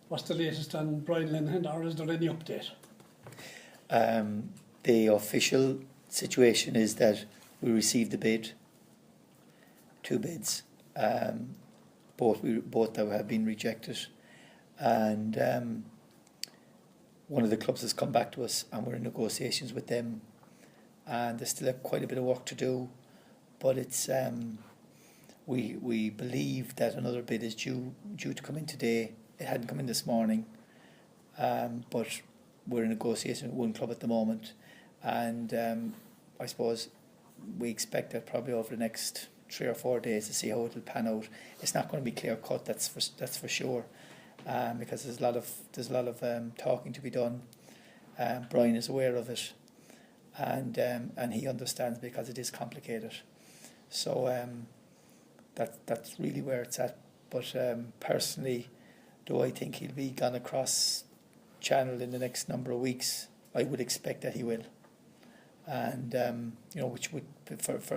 What's the latest on Brian Linehan, or is there any update? The official situation is that we received the bid, 2 bids, both that have been rejected, and one of the clubs has come back to us, and we're in negotiations with them, and there's still quite a bit of work to do, but it's we believe that another bid is due to come in today. It hadn't come in this morning, but we're in negotiation with one club at the moment, and I suppose we expect that probably over the next 3 or 4 days to see how it'll pan out. It's not going to be clear cut, that's for sure, because there's a lot of talking to be done. Brian is aware of it, and he understands because it is complicated. So that's really where it's at. But personally, do I think he'll be gone across channel in the next number of weeks? I would expect that he will. And which would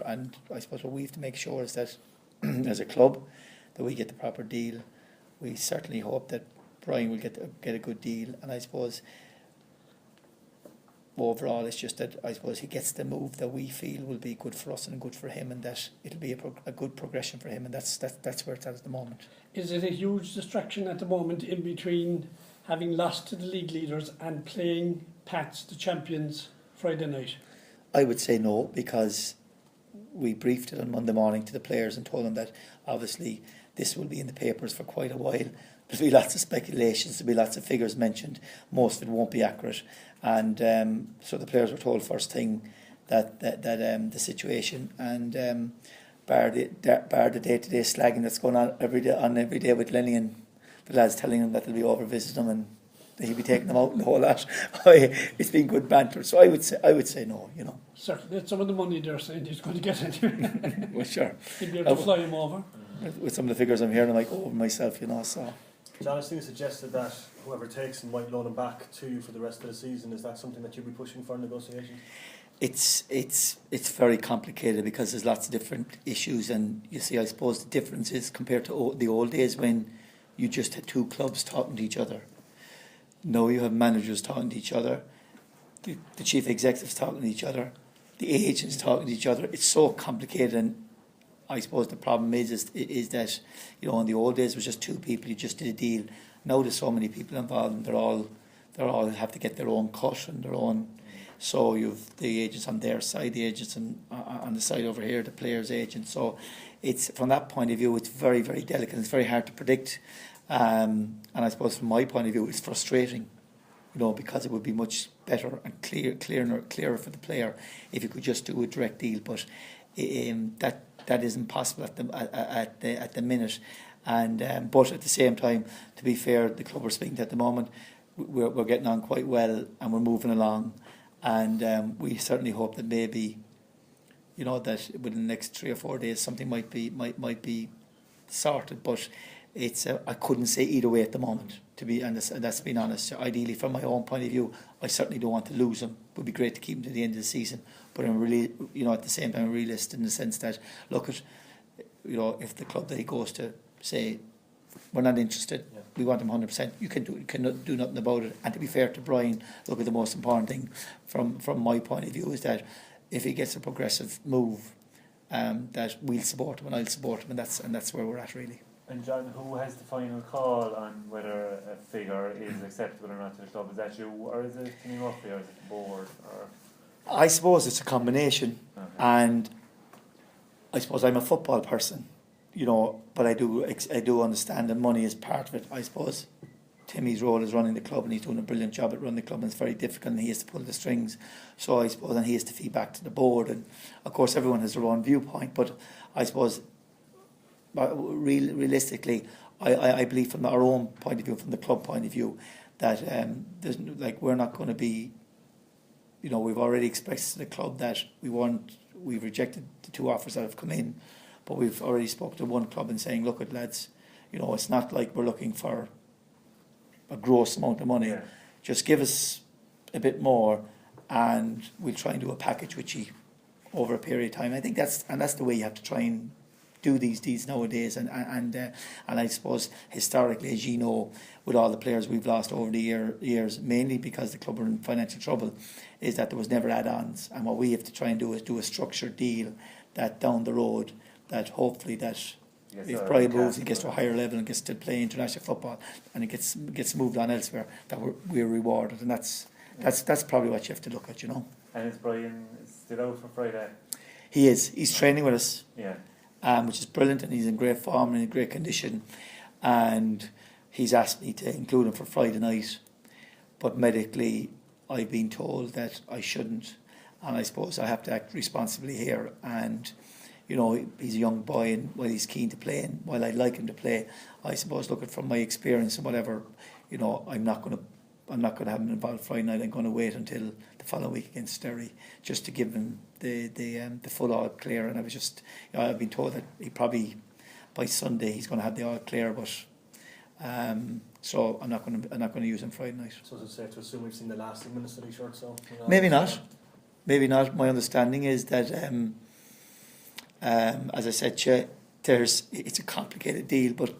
and I suppose what we have to make sure is that as a club that we get the proper deal. We certainly hope that Brian will get a good deal, and I suppose overall it's just that I suppose he gets the move that we feel will be good for us and good for him, and that it'll be a good progression for him, and that's where it's at the moment. Is it a huge distraction at the moment in between having lost to the league leaders and playing Pats, the champions, Friday night? I would say no, because we briefed it on Monday morning to the players and told them that obviously this will be in the papers for quite a while. There'll be lots of speculations, there'll be lots of figures mentioned, most of it won't be accurate, and so the players were told first thing that the situation, and bar the day-to-day slagging that's going on every day with Lenny and the lads telling them that they'll be over visiting them and he'll be taking them out and the whole lot. It's been good banter, so I would say no. Certainly, it's some of the money they're saying he's going to get anyway. Well, sure. He'll be able to fly him over. With some of the figures I'm hearing, I might go over myself, so. John, it's suggested that whoever takes him might loan him back to you for the rest of the season. Is that something that you'll be pushing for in negotiations? It's very complicated because there's lots of different issues, and you see, I suppose the difference is compared to the old days when you just had 2 clubs talking to each other. Now you have managers talking to each other, the chief executives talking to each other, the agents talking to each other. It's so complicated, and I suppose the problem is that in the old days it was just 2 people, you just did a deal. Now there's so many people involved, and they all have to get their own cut and their own. So you've the agents on their side, the agents on the side over here, the players' agents. So it's from that point of view, it's very, very delicate. It's very hard to predict, and I suppose from my point of view, it's frustrating. Because it would be much better and clearer for the player if you could just do a direct deal. But that isn't possible at the minute. And but at the same time, to be fair, the club we're speaking to at the moment, we're getting on quite well and we're moving along. And we certainly hope that maybe, that within the next 3 or 4 days something might be sorted. But I couldn't say either way at the moment, to be honest, and that's being honest. Ideally, from my own point of view, I certainly don't want to lose him. It would be great to keep him to the end of the season, but I'm really, at the same time, I'm a realist in the sense that, look at, if the club that he goes to say, we're not interested, we want him 100%, you can do nothing about it. And to be fair to Brian, look at the most important thing from my point of view is that if he gets a progressive move, that we'll support him and I'll support him, and that's where we're at really. And John, who has the final call on whether a figure is acceptable or not to the club? Is that you, or is it Kenny Murphy, or is it the board? Or I suppose it's a combination, and I suppose I'm a football person, but I do understand that money is part of it. I suppose Timmy's role is running the club, and he's doing a brilliant job at running the club, and it's very difficult, and he has to pull the strings. So I suppose, and he has to feed back to the board, and of course everyone has their own viewpoint, but I suppose. But realistically, I believe from our own point of view, from the club point of view, that we're not going to be, we've already expressed to the club that we've rejected the 2 offers that have come in, but we've already spoken to one club and saying, look at lads, it's not like we're looking for a gross amount of money. Yeah. Just give us a bit more, and we'll try and do a package with you over a period of time. I think that's the way you have to try and do these deals nowadays, and I suppose historically, as you know, with all the players we've lost over the years, mainly because the club are in financial trouble, is that there was never add-ons, and what we have to try and do is do a structured deal that down the road, that hopefully that if Brian moves and gets to a higher level and gets to play international football and it gets moved on elsewhere, that we're rewarded, and that's probably what you have to look at, you know. And is Brian still out for Friday? He is. He's training with us. Yeah. Which is brilliant, and he's in great form and in great condition, and he's asked me to include him for Friday night, but medically I've been told that I shouldn't, and I suppose I have to act responsibly here. And you know, he's a young boy, and while he's keen to play, and while I'd like him to play, I suppose looking from my experience and whatever, you know, I'm not going to have him involved Friday night. I'm going to wait until the following week against Derry just to give him the full all clear. And I was just, you know, I've been told that he probably by Sunday he's going to have the all clear, but so I'm not going to use him Friday night. So is it safe to assume we've seen the last thing Minister shirt? So maybe not. My understanding is that as I said, it's a complicated deal, but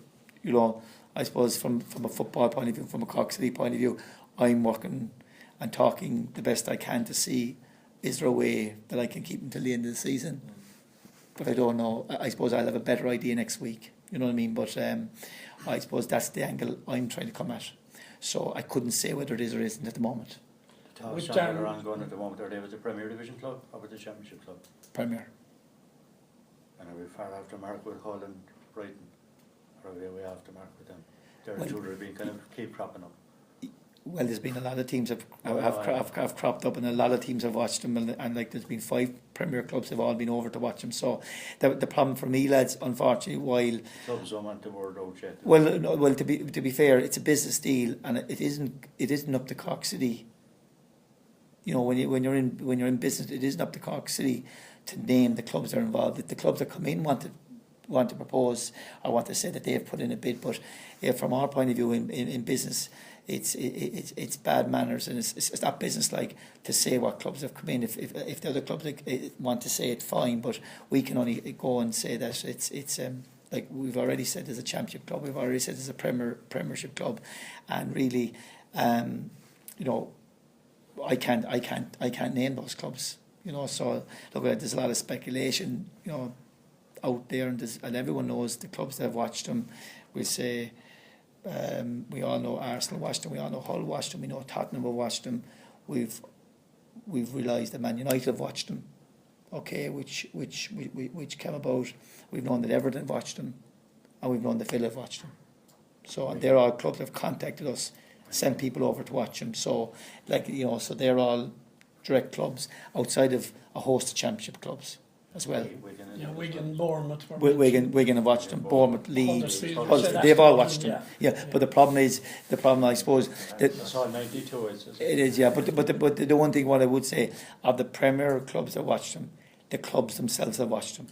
you know, I suppose from a football point of view, from a Cork City point of view, I'm working and talking the best I can to see is there a way that I can keep him till the end of the season. But I don't know. I suppose I'll have a better idea next week. You know what I mean? But I suppose that's the angle I'm trying to come at. So I couldn't say whether it is or isn't at the moment. Which channel are ongoing at the moment? Are they with the Premier Division club or with the Championship club? Premier. And are we far after Mark with Hull and Brighton? Or are we way after Mark with them? They're Well, two that have been kind of keep cropping up. Well, there's been a lot of teams have cropped up, and a lot of teams have watched them, and like there's been 5 Premier clubs have all been over to watch them. So the problem for me, lads, unfortunately, while Clubs don't want the word out yet. well, to be fair, it's a business deal, and it isn't up to Cork City. You know, when you're in business, it isn't up to Cork City to name the clubs that are involved. If the clubs that come in want to propose or want to say that they have put in a bid, but from our point of view in business, it's bad manners, and it's not business-like to say what clubs have come in. If the other clubs want to say it, fine, but we can only go and say that it's like we've already said there's a championship club, we've already said there's a premiership club, and really, you know, I can't name those clubs. You know, so look, there's a lot of speculation, you know, out there, and everyone knows the clubs that have watched them. We'll say. We all know Arsenal watched them, we all know Hull watched them, we know Tottenham have watched them, we've realised that Man United have watched them, okay, which came about. We've known that Everton watched them, and we've known that Villa have watched them. So and they're all clubs that have contacted us, sent people over to watch them. So like, you know, so they're all direct clubs outside of a host of championship clubs as well. Wigan, Bournemouth. Wigan have watched them. Bournemouth, Leeds, Huddersfield, they've all watched them. Yeah. Yeah, but the problem I suppose that That's all 92. it is. Yeah, but the one thing what I would say of the Premier clubs that watched them, the clubs themselves have watched them.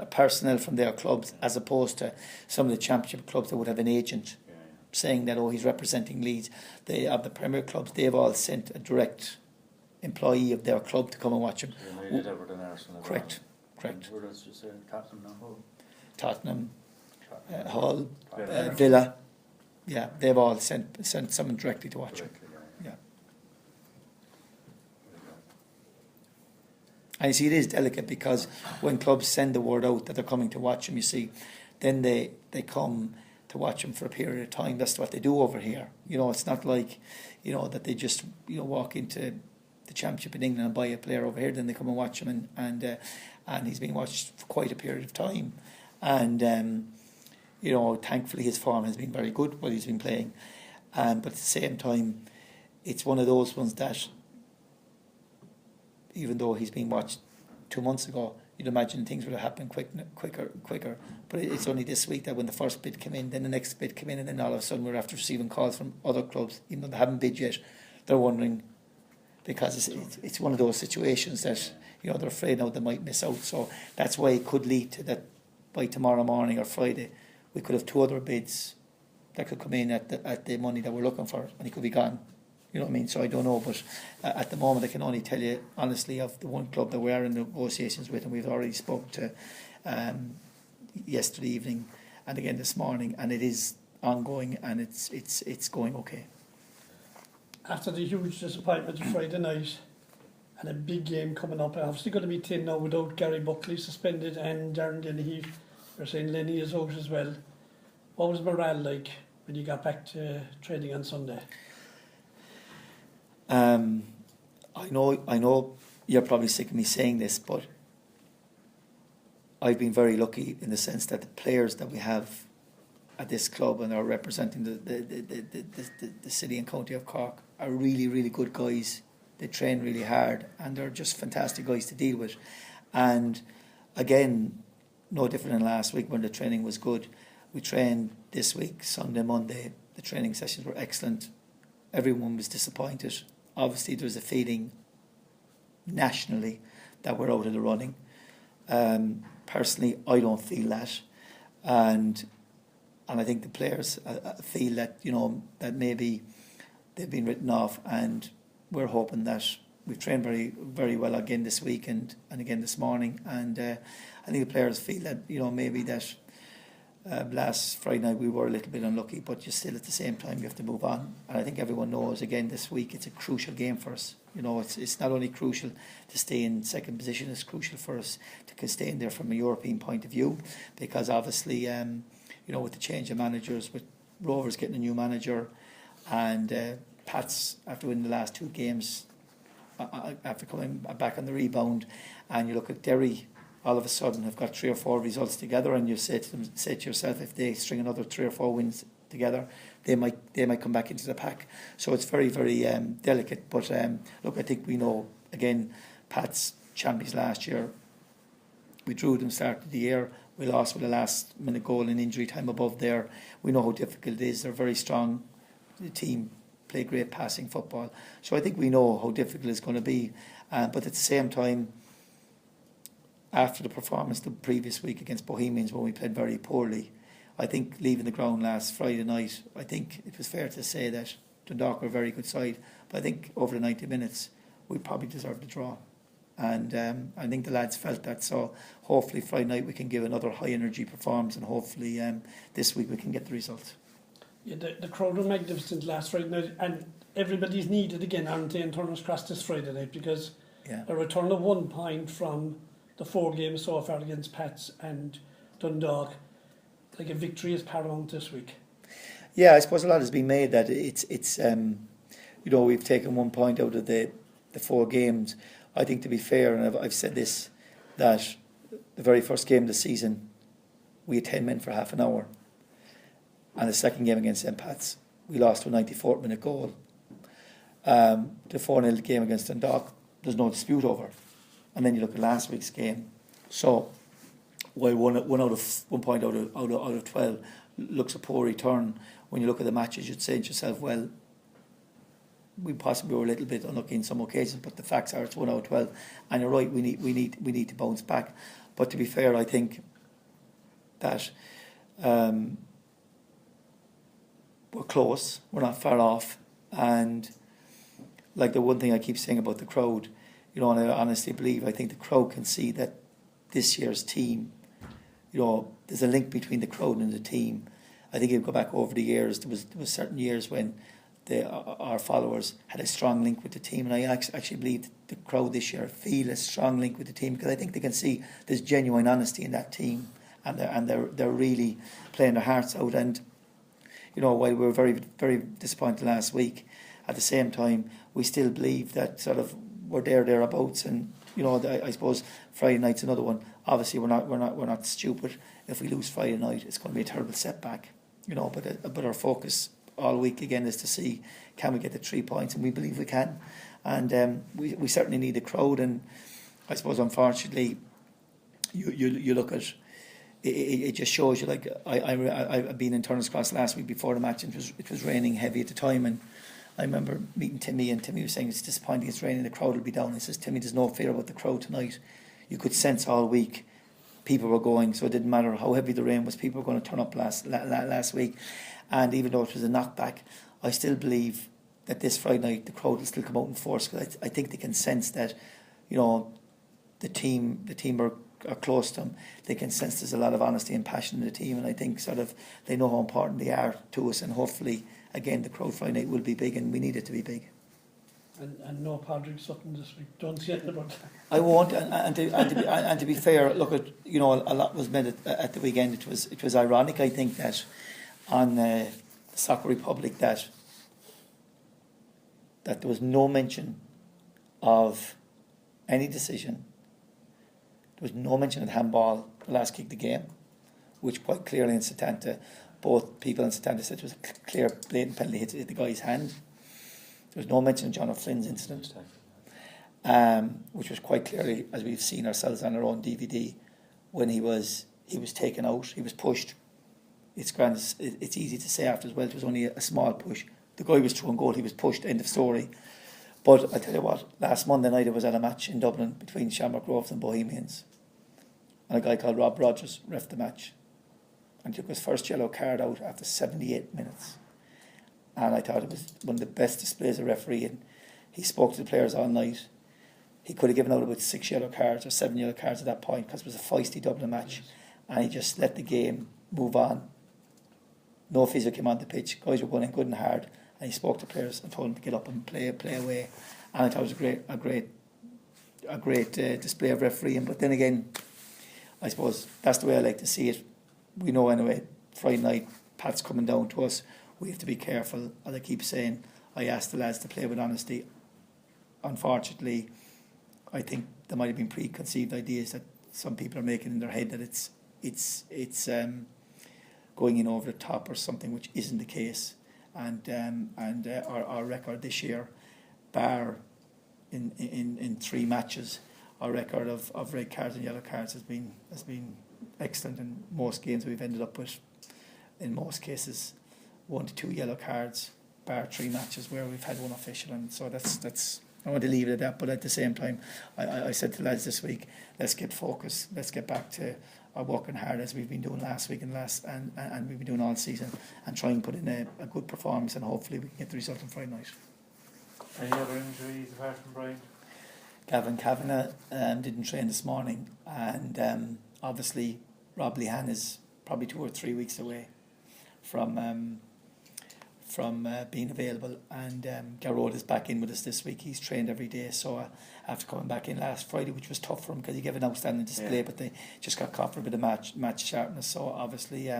Personnel from their clubs, as opposed to some of the championship clubs that would have an agent saying that he's representing Leeds. They of the Premier clubs, they've all sent a direct employee of their club to come and watch them. United, Everton, Arsenal. Correct. Where else you say? Tottenham, Hull, Villa. Yeah, they've all sent someone directly to watch them. Yeah. And you see, it is delicate because when clubs send the word out that they're coming to watch them, you see, then they come to watch them for a period of time. That's what they do over here. You know, it's not like, you know, that they just, you know, walk into the championship in England and buy a player over here. Then they come and watch him, and he's been watched for quite a period of time. And you know, thankfully his form has been very good while he's been playing. But at the same time, it's one of those ones that, even though he's been watched 2 months ago, you'd imagine things would have happened quicker. But it's only this week that when the first bid came in, then the next bid came in, and then all of a sudden we're after receiving calls from other clubs, even though they haven't bid yet. They're wondering, because it's one of those situations that, you know, they're afraid now they might miss out. So that's why it could lead to that by tomorrow morning or Friday we could have 2 other bids that could come in at the money that we're looking for, and he could be gone. You know what I mean? So I don't know, but at the moment I can only tell you honestly of the one club that we are in negotiations with, and we've already spoke to yesterday evening and again this morning, and it is ongoing, and it's going okay. After the huge disappointment of Friday night and a big game coming up, obviously going to be 10 now without Gary Buckley suspended and Darren Dennehy. We're saying Lenny is out as well. What was morale like when you got back to training on Sunday? I know you're probably sick of me saying this, but I've been very lucky in the sense that the players that we have at this club and are representing the city and county of Cork are really, really good guys. They train really hard and they're just fantastic guys to deal with. And again, no different than last week when the training was good. We trained this week, Sunday, Monday. The training sessions were excellent. Everyone was disappointed. Obviously, there's a feeling nationally that we're out of the running. Personally, I don't feel that. And I think the players feel that, that maybe they've been written off, and we're hoping that we've trained very, very well again this week and again this morning. And I think the players feel that, maybe that last Friday night we were a little bit unlucky, but you still at the same time you have to move on. And I think everyone knows, again, this week it's a crucial game for us. It's not only crucial to stay in second position, it's crucial for us to stay in there from a European point of view, because obviously, with the change of managers, with Rovers getting a new manager, and Pats after winning the last two games, after coming back on the rebound, and you look at Derry, all of a sudden have got 3 or 4 results together, and you say to yourself, if they string another 3 or 4 wins together, they might come back into the pack. So it's very, very delicate. But look, I think we know, again, Pats champions last year. We drew them start of the year. We lost with a last minute goal in injury time above there. We know how difficult it is. They're very strong. The team play great passing football. So I think we know how difficult it's going to be. But at the same time, after the performance the previous week against Bohemians when we played very poorly, I think leaving the ground last Friday night, I think it was fair to say that Dundalk were a very good side. But I think over the 90 minutes, we probably deserved a draw. And I think the lads felt that. So hopefully Friday night we can give another high energy performance, and hopefully this week we can get the result. Yeah, the crowd were magnificent last Friday night, and everybody's needed again, aren't they, in Turner's Cross this Friday night, because a return of 1 point from the 4 games so far against Pats and Dundalk, like a victory is paramount this week. Yeah, I suppose a lot has been made that it's we've taken 1 point out of the 4 games. I think, to be fair, and I've said this, that the very first game of the season we had 10 men for half an hour, and the second game against St. Pat's we lost to a 94th minute goal. The 4-0 game against Dundalk, there's no dispute over. And then you look at last week's game. So while one point out of 12 looks a poor return, when you look at the matches, you'd say to yourself, well, we possibly were a little bit unlucky in some occasions, but the facts are it's 1 out of 12. And you're right, we need to bounce back. But to be fair, I think that we're close. We're not far off. And like the one thing I keep saying about the crowd, and I honestly believe, I think the crowd can see that this year's team, there's a link between the crowd and the team. I think if you go back over the years, there was certain years when our followers had a strong link with the team, and I actually believe the crowd this year feel a strong link with the team, because I think they can see there's genuine honesty in that team, and they're really playing their hearts out. And while we were very, very disappointed last week, at the same time we still believe that sort of we're thereabouts. And I suppose Friday night's another one. Obviously we're not stupid. If we lose Friday night, it's going to be a terrible setback. But our focus all week again is to see, can we get the 3 points, and we believe we can. And we certainly need the crowd. And I suppose unfortunately you look at it just shows you, like I've been in Turner's Cross last week before the match, and it was raining heavy at the time, and I remember meeting Timmy, and Timmy was saying it's disappointing, it's raining, the crowd will be down. I says, Timmy, there's no fear about the crowd tonight. You could sense all week people were going, so it didn't matter how heavy the rain was, people were going to turn up last week. And even though it was a knockback, I still believe that this Friday night the crowd will still come out in force, because I think they can sense that the team are are close to him, they can sense there's a lot of honesty and passion in the team, and I think sort of they know how important they are to us, and hopefully again the crowd Friday night will be big, and we need it to be big. And no Padraig Sutton this week. Don't say anything about that. I won't, and to be fair, look at a lot was made at the weekend. It was ironic, I think, that on Soccer Republic that there was no mention of any decision. There was no mention of handball, the last kick of the game, which quite clearly in Setanta, both people in Setanta said it was a clear, blatant penalty hit the guy's hand. There was no mention of John O'Flynn's incident, which was quite clearly, as we've seen ourselves on our own DVD, when he was taken out, he was pushed. It's grand. It's easy to say after as well. It was only a small push. The guy was throwing goal. He was pushed. End of story. But I tell you what, last Monday night I was at a match in Dublin between Shamrock Rovers and Bohemians, and a guy called Rob Rogers ref the match, and took his first yellow card out after 78 minutes. And I thought it was one of the best displays of refereeing. He spoke to the players all night. He could have given out about 6 yellow cards or 7 yellow cards at that point because it was a feisty Dublin match, and he just let the game move on. No physio came on the pitch. Guys were going in good and hard, and he spoke to players and told them to get up and play away. And I thought it was a great display of refereeing. But then again, I suppose that's the way I like to see it. We know anyway, Friday night, Pat's coming down to us. We have to be careful. As I keep saying, I asked the lads to play with honesty. Unfortunately, I think there might have been preconceived ideas that some people are making in their head that it's going in over the top or something, which isn't the case. And our record this year, bar in 3 matches, our record of red cards and yellow cards has been excellent. In most games we've ended up with, in most cases, 1 to 2 yellow cards, bar 3 matches where we've had 1 official. And so that's I want to leave it at that. But at the same time, I said to the lads this week, let's get focused, let's get back to our working hard as we've been doing last week and we've been doing all season, and try and put in a good performance, and hopefully we can get the result on Friday night. Any other injuries apart from Brian? Gavin Kavanagh didn't train this morning, and obviously Rob Lehan is probably 2 or 3 weeks away from being available, and Garrod is back in with us this week. He's trained every day, so after coming back in last Friday, which was tough for him because he gave an outstanding display, but they just got caught for a bit of match sharpness. So obviously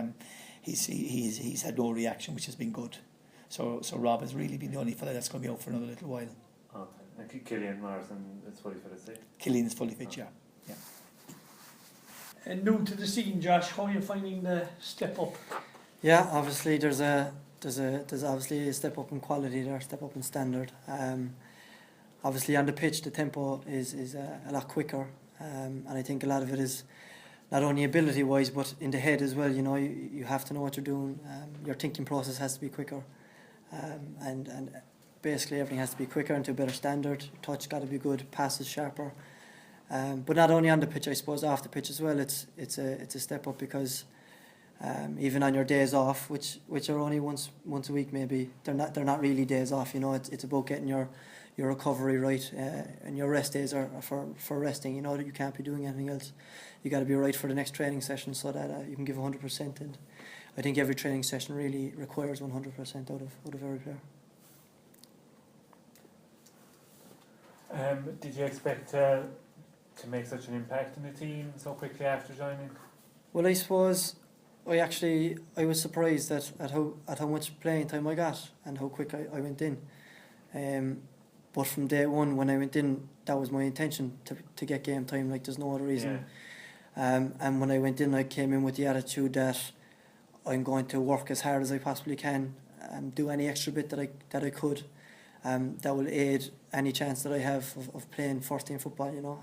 he's had no reaction, which has been good. So Rob has really been the only fella that's going to be out for another little while. Okay. And Killian Morrison is fully fit, is he? Killian is fully fit, yeah. And new to the scene, Josh, how are you finding the step up? Yeah, obviously there's obviously a step up in quality there, step up in standard. Obviously on the pitch the tempo is a lot quicker, and I think a lot of it is not only ability wise but in the head as well. You know, you have to know what you're doing. Your thinking process has to be quicker, and basically everything has to be quicker and to a better standard. Touch got to be good, passes sharper. But not only on the pitch, I suppose off the pitch as well. It's a step up because even on your days off, which are only once a week maybe, they're not really days off. You know, it's about getting your recovery right, and your rest days are for resting. You know that you can't be doing anything else. You got to be right for the next training session so that you can give 100%. And I think every training session really requires 100% out of every player. Did you expect to make such an impact in the team so quickly after joining? Well, I suppose I was surprised at how much playing time I got and how quick I went in. But from day one when I went in, that was my intention to get game time. Like there's no other reason. Yeah. And when I went in, I came in with the attitude that I'm going to work as hard as I possibly can and do any extra bit that I could. That will aid any chance that I have of playing first team football. You know,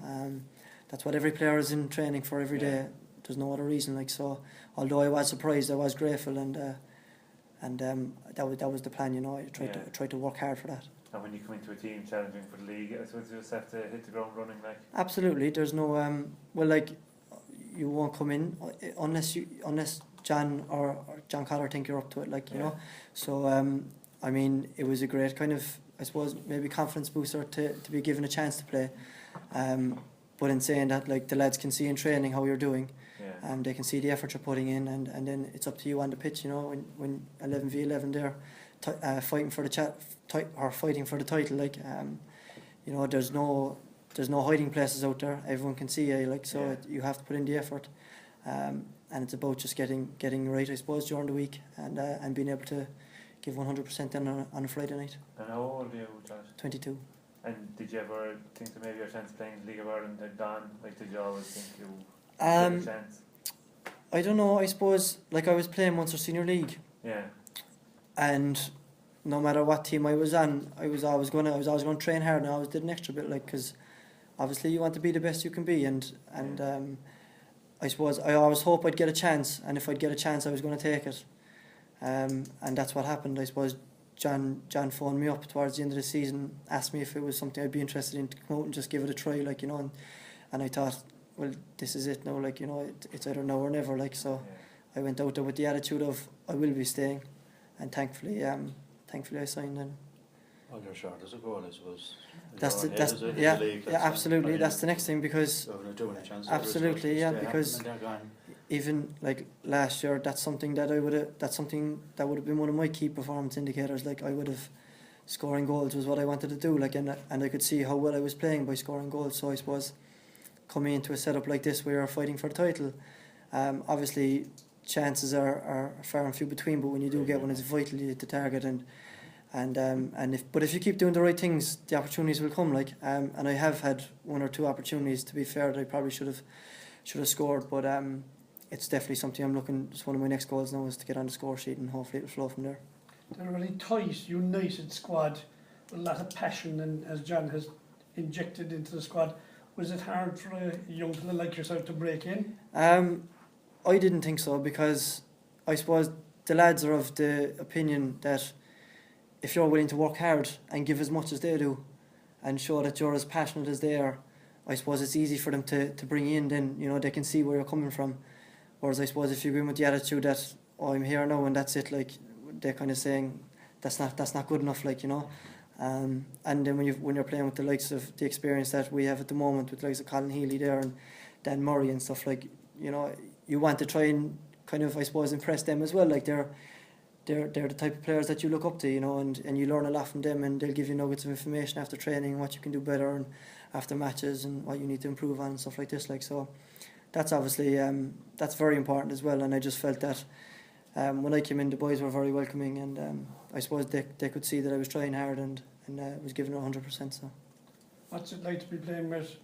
that's what every player is in training for every day. There's no other reason. Like so, although I was surprised, I was grateful, and that was the plan. You know, I tried to work hard for that. And when you come into a team challenging for the league, I suppose you just have to hit the ground running. Like absolutely, there's no you won't come in unless John or John Collar think you're up to it. Like you know, so I mean, it was a great kind of, I suppose, maybe confidence booster to be given a chance to play. But in saying that, like, the lads can see in training how you're doing, Yeah. they can see the effort you're putting in, and then it's up to you on the pitch, you know, when 11v11 there, fighting for fighting for the title, like, you know, there's no hiding places out there. Everyone can see you, like, so Yeah. you have to put in the effort, and it's about just getting right, I suppose, during the week, and being able to give 100% then on a Friday night. And how old are you, Josh? 22. And did you ever think that maybe your chance playing the League of Ireland had gone? Like, did you always think you had a chance? I don't know. I suppose, like, I was playing Munster Senior League, Yeah. and no matter what team I was on, I was always going to train hard, and I always did an extra bit, like, because obviously you want to be the best you can be, and I suppose I always hope I'd get a chance, and if I'd get a chance, I was going to take it, and that's what happened. I suppose John phoned me up towards the end of the season, asked me if it was something I'd be interested in to come out and just give it a try, like, you know, and I thought, well, this is it now, like, you know, it's either now or never, like, so Yeah. I went out there with the attitude of I will be staying, and thankfully I signed. And Well, you're short as a goal, I suppose. that's You're the, on the that's edge of the yeah league, yeah absolutely. I mean, That's the next thing, because you're going to do any chance. Absolutely, yeah, because and they're gone. even like last year, that's something that would have been one of my key performance indicators. Like, I would have scoring goals was what I wanted to do. Like, and I could see how well I was playing by scoring goals. So I suppose coming into a setup like this where you're fighting for the title, obviously chances are far and few between. But when you do get one, it's vital you hit the target. And if you keep doing the right things, the opportunities will come. Like, and I have had one or two opportunities, to be fair, that I probably should have scored. But it's definitely something I'm looking. It's one of my next goals now is to get on the score sheet, and hopefully it'll flow from there. They're a really tight, united squad with a lot of passion, and as John has injected into the squad. Was it hard for a young fella like yourself to break in? I didn't think so, because I suppose the lads are of the opinion that if you're willing to work hard and give as much as they do and show that you're as passionate as they are, I suppose it's easy for them to bring you in. Then, you know, they can see where you're coming from. Whereas I suppose if you go in with the attitude that, oh, I'm here now and that's it, like, they're kind of saying that's not good enough, like, you know. And then when you're playing with the likes of the experience that we have at the moment with the likes of Colin Healy there and Dan Murray and stuff, like, you know, you want to try and kind of, I suppose, impress them as well. Like, they're the type of players that you look up to, you know, and you learn a lot from them, and they'll give you nuggets of information after training, what you can do better, and after matches, and what you need to improve on and stuff like this. Like, so that's obviously that's very important as well. And I just felt that when I came in, the boys were very welcoming, and I suppose they could see that I was trying hard and was giving it 100%. So What's it like to be playing with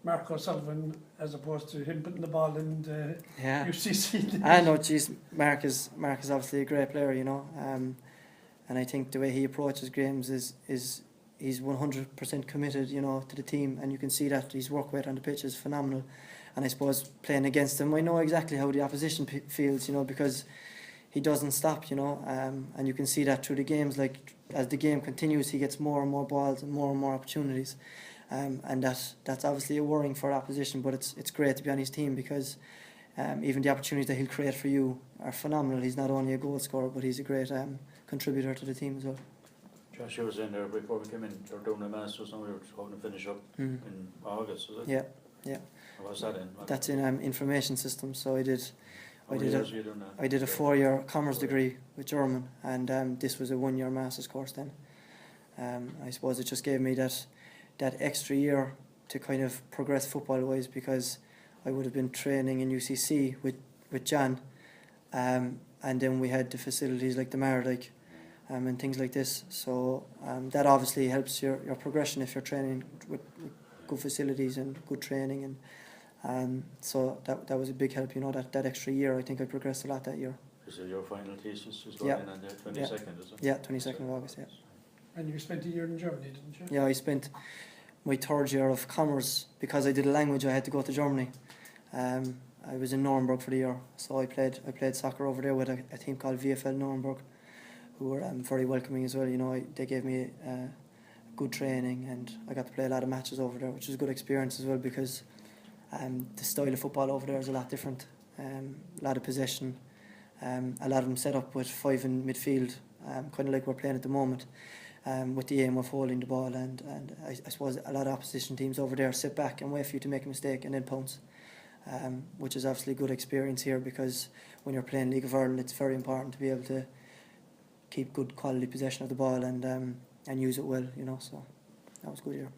Marco Silva as opposed to him putting the ball in the yeah. UCC? I know, geez, Mark is obviously a great player, you know, and I think the way he approaches games is he's 100% committed, you know, to the team, and you can see that his work rate on the pitch is phenomenal. And I suppose playing against him, I know exactly how the opposition feels, you know, because he doesn't stop, you know, and you can see that through the games. Like, as the game continues, he gets more and more balls and more opportunities. And that's obviously a worrying for opposition, but it's great to be on his team, because even the opportunities that he'll create for you are phenomenal. He's not only a goal scorer, but he's a great contributor to the team as well. Josh, you was in there before we came in. You're doing a Masters now. We were hoping to finish up in August, was it? Yeah. What's that in? That's in information systems. So I did How many years were you doing that? I did a 4-year commerce degree with German, and this was a 1-year master's course then. I suppose it just gave me that extra year to kind of progress football-wise, because I would have been training in UCC with Jan, and then we had the facilities like the Mardyke and things like this. So that obviously helps your progression if you're training with good facilities and good training, and so that was a big help, you know, that extra year. I think I progressed a lot that year. So your final thesis is going Yeah. in on the 22nd, is it? Yeah, 22nd of August, yeah. And you spent a year in Germany, didn't you? Yeah, I spent my 3rd year of commerce, because I did a language, I had to go to Germany. I was in Nuremberg for the year, so I played soccer over there with a team called VfL Nuremberg, who were very welcoming as well. You know, they gave me good training, and I got to play a lot of matches over there, which was a good experience as well, because the style of football over there is a lot different. A lot of possession, a lot of them set up with 5 in midfield, kind of like we're playing at the moment. with the aim of holding the ball, and I suppose a lot of opposition teams over there sit back and wait for you to make a mistake and then pounce, which is obviously a good experience here, because when you're playing League of Ireland, it's very important to be able to keep good quality possession of the ball and use it well, you know. So that was good here.